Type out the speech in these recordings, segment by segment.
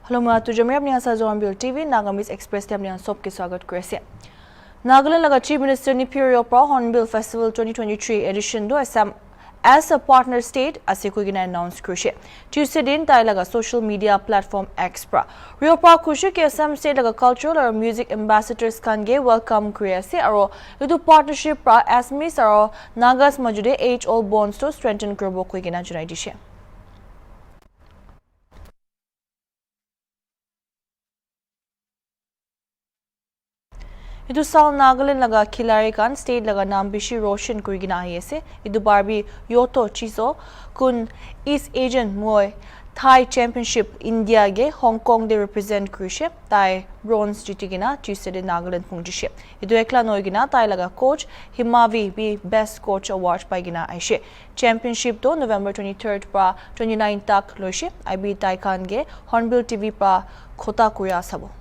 Hello mga tujamir apni sa HornbillTV NAGAMESE Express apni sob ke swagat krise. Nagaland laga Chief Minister ni Pyrio Pro Hornbill Festival 2023 edition do as a partner state as a kuigina announce krise. Tuesday din tai laga social media platform Xpra. Rio Pro krise ke Assam state laga cultural or music ambassadors kan ge welcome krise aro idu partnership pra asmis aro Nagas majude age all bonds to strengthen kurbo kuigina junai dishe. Idu sal Nagaland laga khilari kan state laga naam bishi roshan kurigina ahiase. Idu barbi yoto chiso kun East Asian Muay Thai Championship India ge Hong Kong de represent kurishe tai bronze jitigina Tuesday Nagaland pungjishe. Idu ekla noigina tai laga coach Himavi be best coach award paigina aishe. Championship to November 23rd pa 29 tak loishe. IB tai kan ge HornbillTV pa khota kuya sabo.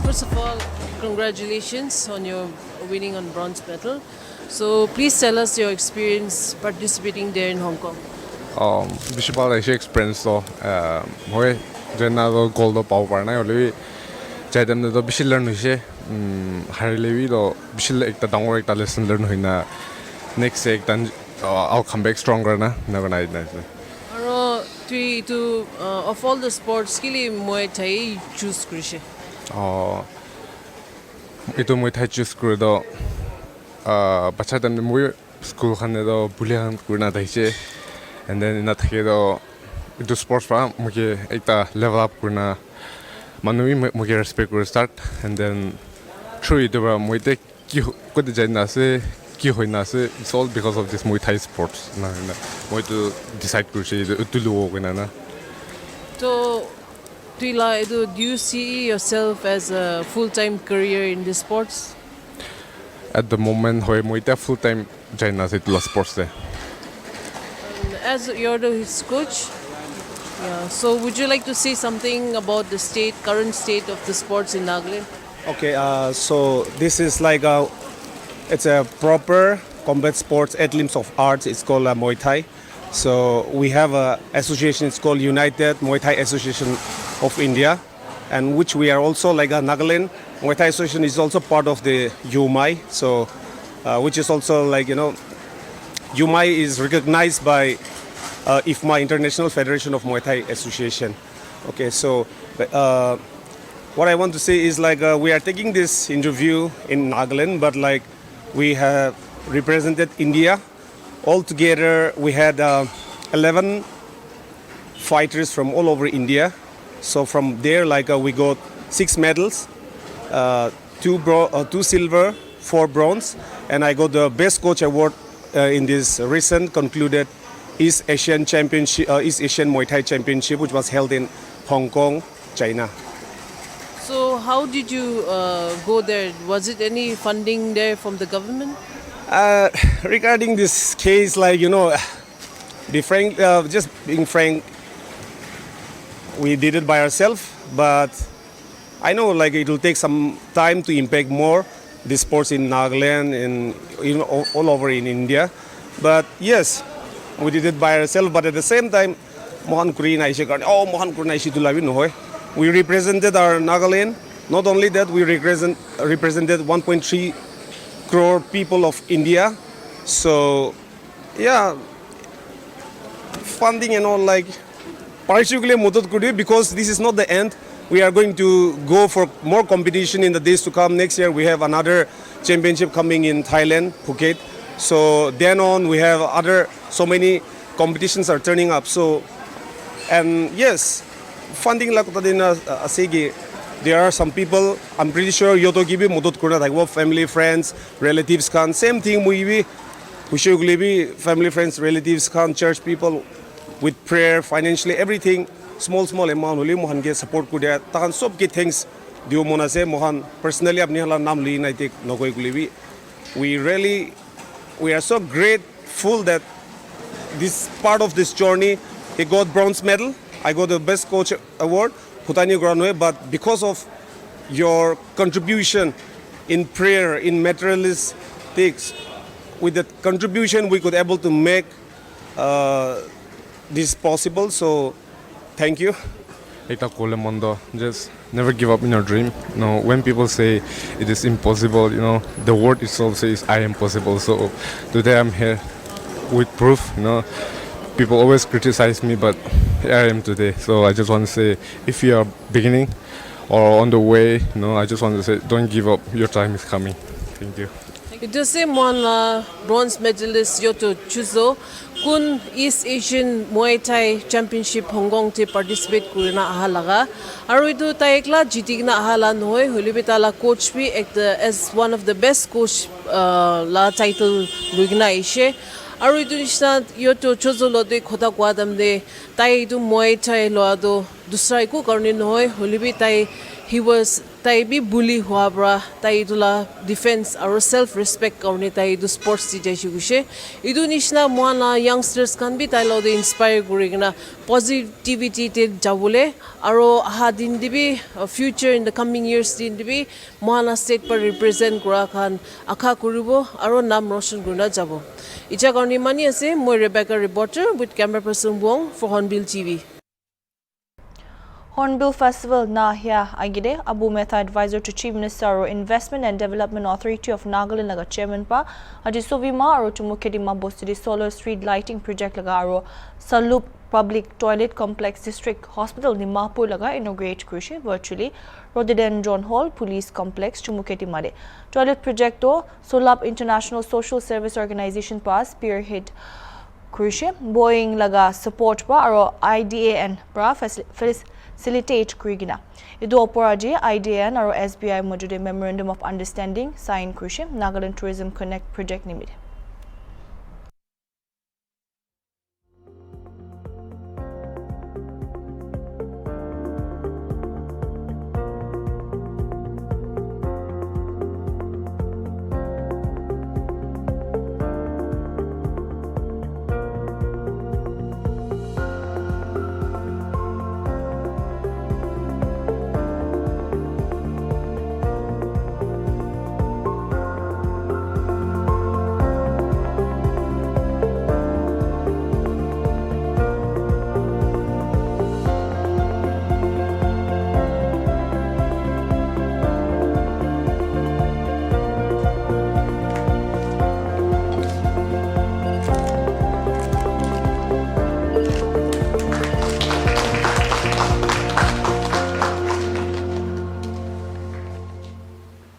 First of all, congratulations on your winning on bronze medal. So please tell us your experience participating there in Hong Kong. Bishopal experience to hoy jena do gold do pau parna oli jadam do bishil learn hoise harlevi do bishil ekta dangor ekta lesson learn hoina next ekta I'll come back stronger na never night na Aro to of all the sports kili Muay Thai choose krise. Ito Muay Thai choose kure do bacha tam Muay school khane do bulian kurna daise and then in that case into sports pa muke ekta level up kurna manui muke respect kur start and then through it Muay Thai ki ko de jaina se ki hoina se it's all because of this Muay Thai sports na moi to decide kurse to lo gena na So do you see yourself as a full-time career in this sports? at the moment hoy Muay Thai full time jaina se to sports de As you're his coach, yeah. So would you like to say something about the current state of the sports in Nagaland? Okay, so this is like it's a proper combat sports emblems of arts. It's called Muay Thai. So we have a association. It's called United Muay Thai Association of India, and which we are also like a Nagaland Muay Thai Association is also part of the UMAI. So which is also like UMAI is recognized by IFMA International Federation of Muay Thai Association. Okay, so what I want to say is like we are taking this interview in Nagaland, but like we have represented India. Altogether, we had 11 fighters from all over India. So from there, like we got 6 medals, 2 silver, 4 bronze, and I got the best coach award in this recent concluded East Asian Championship, East Asian Muay Thai Championship, which was held in Hong Kong, China. So how did you go there? Was it any funding there from the government? Regarding this case, like just being frank, we did it by ourselves, but I know like it will take some time to impact more the sports in Nagaland and all over in India. But yes, we did it by ourselves. But at the same time, we represented our Nagaland. Not only that, we represented 1.3 crore people of India. So yeah, funding and all like particularly because this is not the end. We are going to go for more competition in the days to come. Next year we have another championship coming in Thailand, Phuket. So then on we have so many competitions are turning up. So and yes, funding like there are some people. I'm pretty sure yoto gibi modot kurna like family, friends, relatives can same thing we family, friends, relatives can church people with prayer, financially everything. Small amount holi mohan ge support kudia tahan sob ki things dio mona se mohan personally apni hala nam li nai tek nokoi kulibi we are so great grateful that this part of this journey, he got bronze medal. I got the best coach award, Putani Granwe, but because of your contribution in prayer, in materialistics, with that contribution we could able to make this possible. So thank you. Ita kole mondo, just never give up in your dream. You know, when people say it is impossible, you know, the word itself says I am possible. So today I'm here with proof. You know, people always criticize me, but here I am today. So I just want to say, if you are beginning or on the way, you know, I just want to say, don't give up. Your time is coming. Thank you. Ito si Mon bronze medalist Yoto Chuzo kun East Asian Muay Thai Championship Hong Kong te participate kurina ahalaga aru itu taikla jitik na ahala noy holibita la coach bi as one of the best coach la title luigna ishe aru itu nishna Yoto Chuzo lo de khoda kwadam de tai itu Muay Thai lo do dusra ko karni noy holibi tai he was tai bi bully hua bra tai idula defense or self respect karne tai du sports ti jai shugushe idu nishna moana youngsters kan bi tai lo de inspire gurigna positivity te jabule aro ha din dibi future in the coming years din dibi moana state par represent gura khan akha kuribo aro nam roshan guna jabo icha karni mani ase moi Rebecca reporter with camera person Wong for Hornbill TV. Hornbill Festival Nahya Agide, Abu Mehta Advisor to Chief Minister or Investment and Development Authority of Nagaland Laga Chairman Pa, Ajisovima or Tumukedima Bostidi Solar Street Lighting Project Lagaro, Salup Public Toilet Complex District Hospital Nimapur Laga inaugurate Krishi virtually, Rhododendron Hall Police Complex Tumuketi Made. Toilet Projecto, Solap International Social Service Organization Pa, Spearhead Krishi, Boeing Laga Support Pa, or IDAN Pa, facilitate Krigina. Idu oporaji IDN or SBI mojude Memorandum of Understanding sign Krishim Nagaland Tourism Connect project nimide.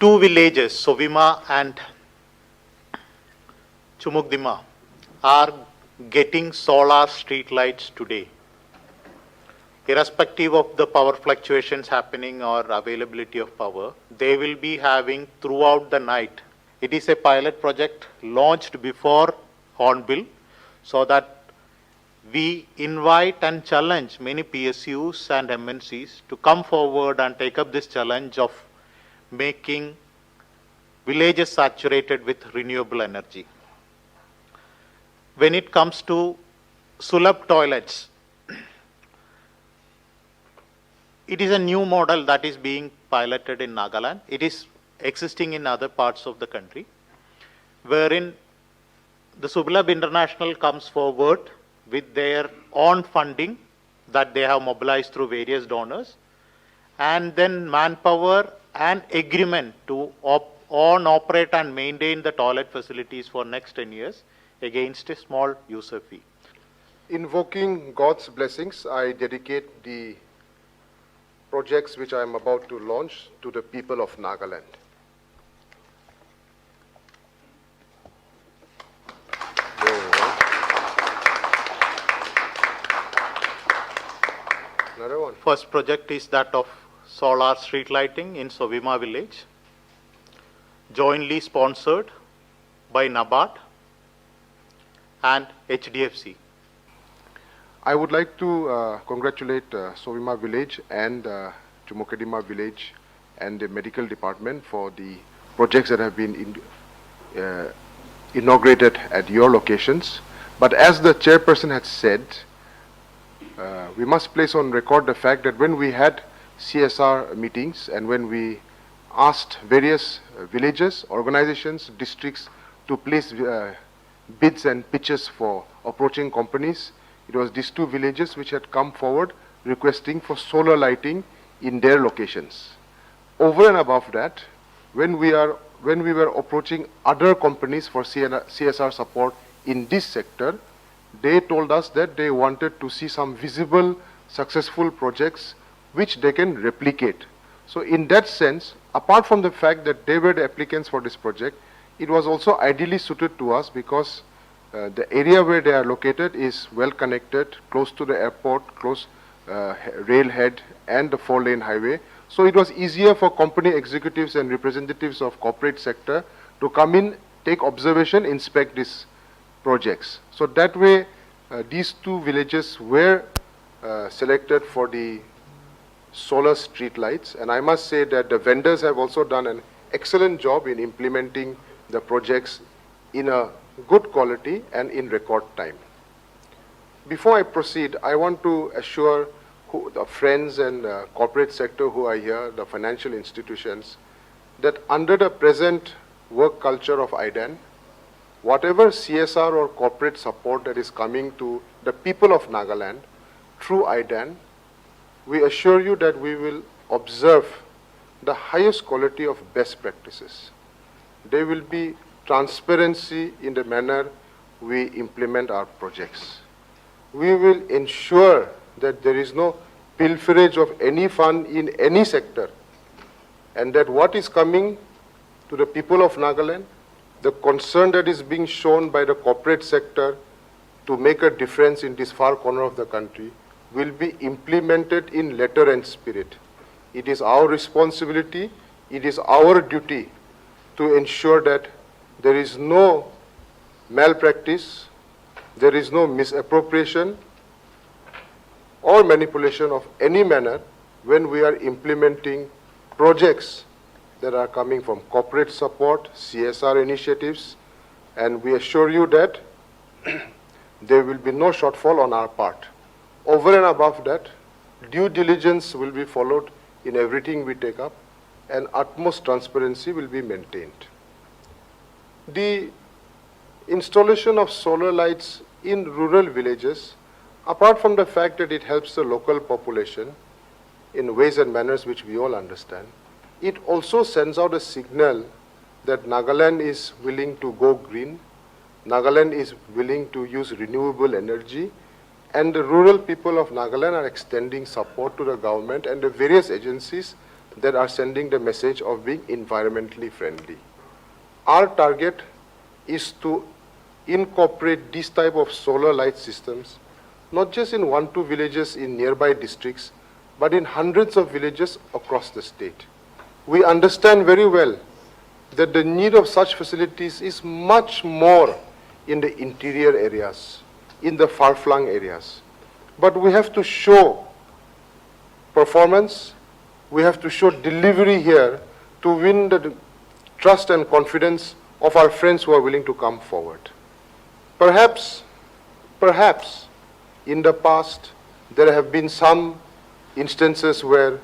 Two villages, Sovima and Chumukdima, are getting solar street lights today. Irrespective of the power fluctuations happening or availability of power, they will be having throughout the night. It is a pilot project launched before Hornbill, so that we invite and challenge many PSUs and MNCs to come forward and take up this challenge of making villages saturated with renewable energy. When it comes to Sulab toilets, it is a new model that is being piloted in Nagaland. It is existing in other parts of the country, wherein the Sulab International comes forward with their own funding that they have mobilized through various donors, and then manpower and agreement to own, operate and maintain the toilet facilities for next 10 years against a small user fee. Invoking God's blessings, I dedicate the projects which I am about to launch to the people of Nagaland. Another one. First project is that of solar street lighting in Sovima village, jointly sponsored by NABARD and HDFC. I would like to congratulate Sovima village and Chumukedima village and the medical department for the projects that have been inaugurated at your locations. But as the chairperson had said, we must place on record the fact that when we had CSR meetings and when we asked various villages, organizations, districts to place bids and pitches for approaching companies, it was these two villages which had come forward requesting for solar lighting in their locations. Over and above that, when we were approaching other companies for CSR support in this sector, they told us that they wanted to see some visible, successful projects which they can replicate. So in that sense, apart from the fact that they were the applicants for this project, it was also ideally suited to us because the area where they are located is well connected, close to the airport, close railhead and the 4-lane highway. So it was easier for company executives and representatives of corporate sector to come in, take observation, inspect these projects. So that way, these two villages were selected for the solar street lights. And I must say that the vendors have also done an excellent job in implementing the projects in a good quality and in record time. Before I proceed, I want to assure the friends and corporate sector who are here, the financial institutions, that under the present work culture of IDAN, whatever CSR or corporate support that is coming to the people of Nagaland through IDAN, we assure you that we will observe the highest quality of best practices. There will be transparency in the manner we implement our projects. We will ensure that there is no pilferage of any fund in any sector, and that what is coming to the people of Nagaland, the concern that is being shown by the corporate sector to make a difference in this far corner of the country will be implemented in letter and spirit. It is our responsibility, it is our duty to ensure that there is no malpractice, there is no misappropriation or manipulation of any manner when we are implementing projects that are coming from corporate support, CSR initiatives, and we assure you that there will be no shortfall on our part. Over and above that, due diligence will be followed in everything we take up, and utmost transparency will be maintained. The installation of solar lights in rural villages, apart from the fact that it helps the local population in ways and manners which we all understand, it also sends out a signal that Nagaland is willing to go green, Nagaland is willing to use renewable energy, and the rural people of Nagaland are extending support to the government and the various agencies that are sending the message of being environmentally friendly. Our target is to incorporate these type of solar light systems, not just in 1-2 villages in nearby districts, but in hundreds of villages across the state. We understand very well that the need of such facilities is much more in the interior areas, in the far-flung areas. But we have to show performance, we have to show delivery here to win the trust and confidence of our friends who are willing to come forward. Perhaps, in the past, there have been some instances where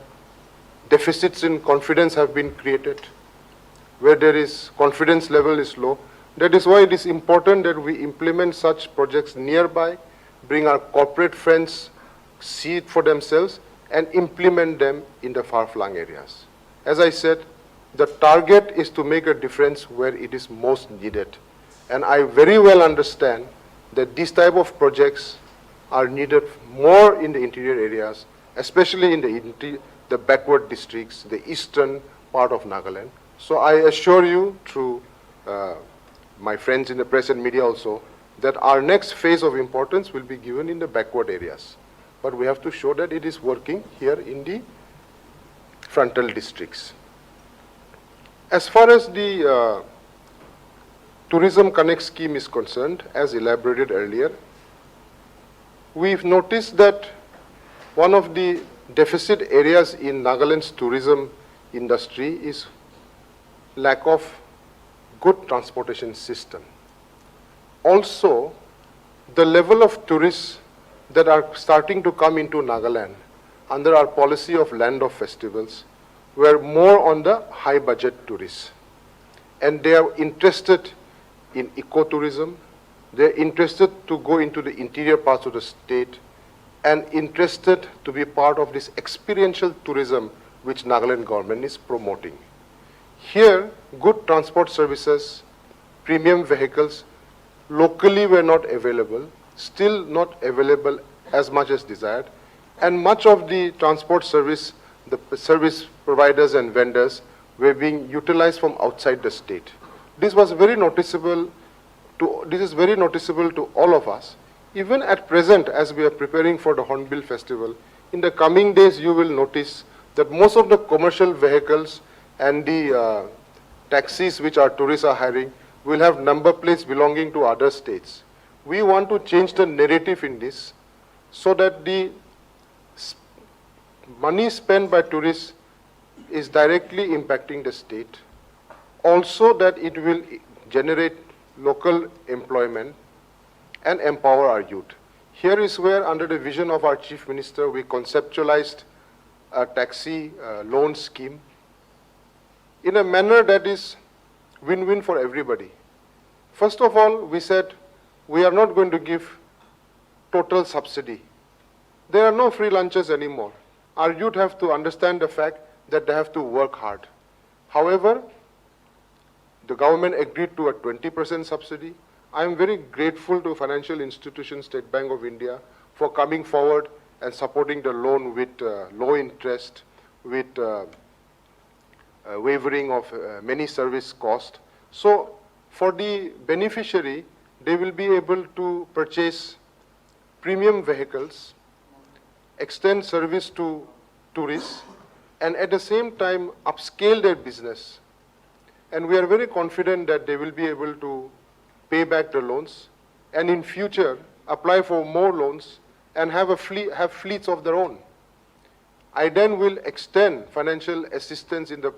deficits in confidence have been created, where there is confidence level is low. That is why it is important that we implement such projects nearby, bring our corporate friends, see it for themselves, and implement them in the far-flung areas. As I said, the target is to make a difference where it is most needed. And I very well understand that these type of projects are needed more in the interior areas, especially in the backward districts, the eastern part of Nagaland. So I assure you through my friends in the press and media also, that our next phase of importance will be given in the backward areas. But we have to show that it is working here in the frontal districts. As far as the Tourism Connect scheme is concerned, as elaborated earlier, we've noticed that one of the deficit areas in Nagaland's tourism industry is lack of good transportation system. Also, the level of tourists that are starting to come into Nagaland under our policy of land of festivals were more on the high budget tourists. And they are interested in ecotourism, they're interested to go into the interior parts of the state and interested to be part of this experiential tourism which Nagaland government is promoting. Here, good transport services, premium vehicles locally were not available, still not available as much as desired, and much of the transport service, the service providers and vendors were being utilized from outside the state. This is very noticeable to all of us. Even at present, as we are preparing for the Hornbill Festival, in the coming days you will notice that most of the commercial vehicles and the taxis which our tourists are hiring will have number plates belonging to other states. We want to change the narrative in this so that the money spent by tourists is directly impacting the state. Also that it will generate local employment and empower our youth. Here is where, under the vision of our Chief Minister, we conceptualized a taxi loan scheme in a manner that is win-win for everybody. First of all, we said we are not going to give total subsidy. There are no free lunches anymore. Our youth have to understand the fact that they have to work hard. However, the government agreed to a 20% subsidy. I am very grateful to financial institution, State Bank of India, for coming forward and supporting the loan with low interest, with wavering of many service costs. So for the beneficiary, they will be able to purchase premium vehicles, extend service to tourists, and at the same time upscale their business. And we are very confident that they will be able to pay back the loans and in future apply for more loans and have fleets of their own. I then will extend financial assistance in the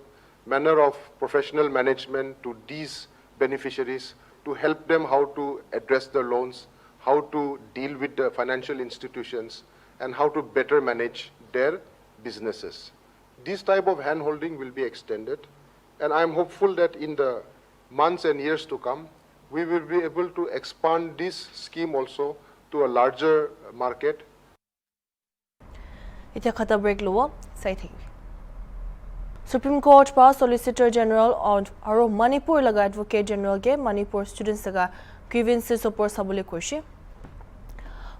manner of professional management to these beneficiaries to help them how to address the loans, how to deal with the financial institutions, and how to better manage their businesses. This type of hand-holding will be extended, and I am hopeful that in the months and years to come, we will be able to expand this scheme also to a larger market. Ita khata break luwa sai thi. Supreme Court pa Solicitor General aro Manipur laga Advocate General ge Manipur students laga grievances opor sabole koishe.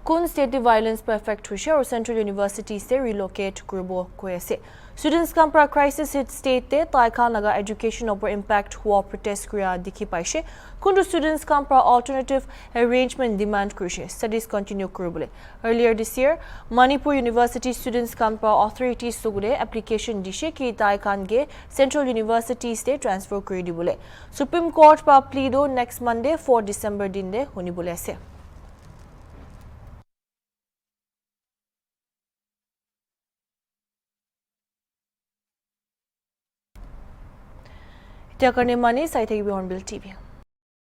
Kun state violence per effect hoise or Central University se relocate kurbo koise. Students kam pra crisis hit state te taikhan laga education opor impact hua protest kriya dikhi paise. Kundu students kam pra alternative arrangement demand kurishe. Studies continue kurubole. Earlier this year, Manipur University students kam pra authorities sugure application dishe ki taikhan ge Central University se transfer kuri dibole. Supreme Court pa pleado next Monday 4 December dinde honibole ase. Tia karne mani sai thegi Hornbill TV.